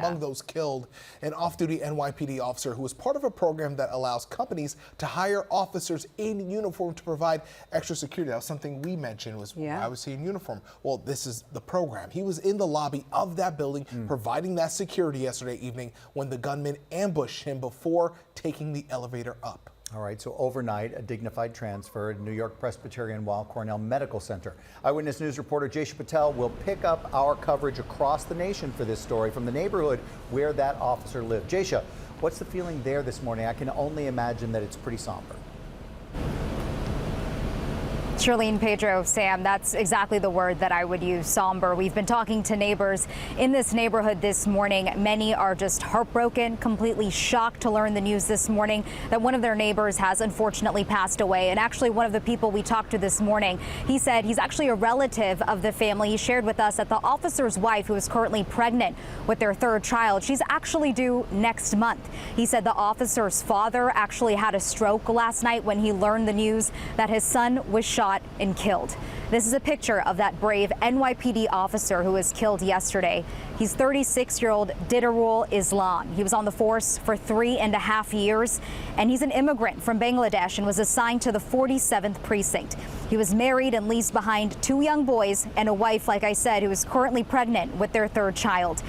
Among those killed, an off-duty NYPD officer who was part of a program that allows companies to hire officers in uniform to provide extra security. That was something we mentioned, was I was in uniform. Well, this is the program. He was in the lobby of that building providing that security yesterday evening when the gunman ambushed him before taking the elevator up. All right, so overnight, a dignified transfer to New York Presbyterian Weill Cornell Medical Center. Eyewitness News reporter Jaysha Patel will pick up our coverage across the nation for this story from the neighborhood where that officer lived. Jaysha, what's the feeling there this morning? I can only imagine that it's pretty somber. Charlene, Pedro, Sam, that's exactly the word that I would use, somber. We've been talking to neighbors in this neighborhood this morning. Many are just heartbroken, completely shocked to learn the news this morning that one of their neighbors has unfortunately passed away. And actually, one of the people we talked to this morning, he said he's actually a relative of the family. He shared with us that the officer's wife, who is currently pregnant with their third child, she's actually due next month. He said the officer's father actually had a stroke last night when he learned the news that his son was shot and killed. This is a picture of that brave NYPD officer who was killed yesterday. He's 36-year-old Didarul Islam. He was on the force for 3.5 years, and he's an immigrant from Bangladesh and was assigned to the 47th precinct. He was married and leaves behind 2 young boys and a wife, like I said, who is currently pregnant with their third child.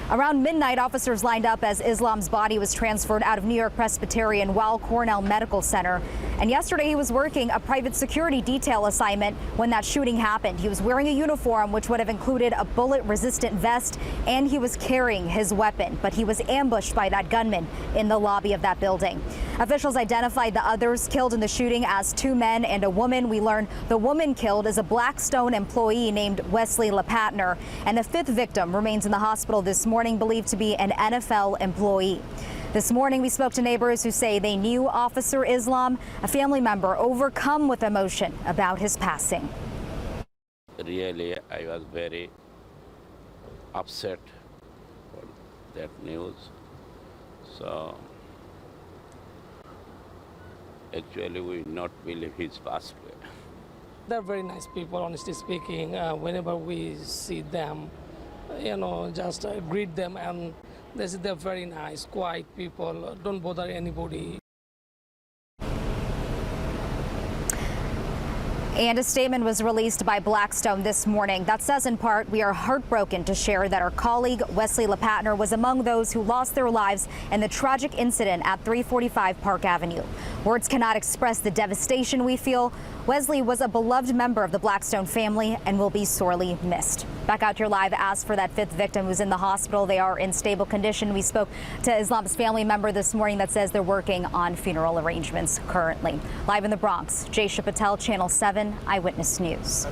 Around midnight, officers lined up as Islam's body was transferred out of New York Presbyterian Weill Cornell Medical Center. And yesterday he was working a private security detail assignment when that shooting happened. He was wearing a uniform which would have included a bullet-resistant vest, and he was carrying his weapon. But he was ambushed by that gunman in the lobby of that building. Officials identified the others killed in the shooting as 2 men and a woman. We learned the woman killed is a Blackstone employee named Wesley LePatner, and the 5th victim remains in the hospital this morning, believed to be an NFL employee. This morning, we spoke to neighbors who say they knew Officer Islam, a family member overcome with emotion about his passing. Really, I was very upset for that news. So, actually, we not believe he's passed away. They're very nice people, honestly speaking. Whenever we see them, just greet them, and they're very nice, quiet people, don't bother anybody. And a statement was released by Blackstone this morning that says in part, "We are heartbroken to share that our colleague Wesley LePatner was among those who lost their lives in the tragic incident at 345 Park Avenue. Words cannot express the devastation we feel. Wesley was a beloved member of the Blackstone family and will be sorely missed." Back out here live, as for that 5th victim who's in the hospital, they are in stable condition. We spoke to Islam's family member this morning that says they're working on funeral arrangements currently. Live in the Bronx, Jaysha Patel, Channel 7 Eyewitness News.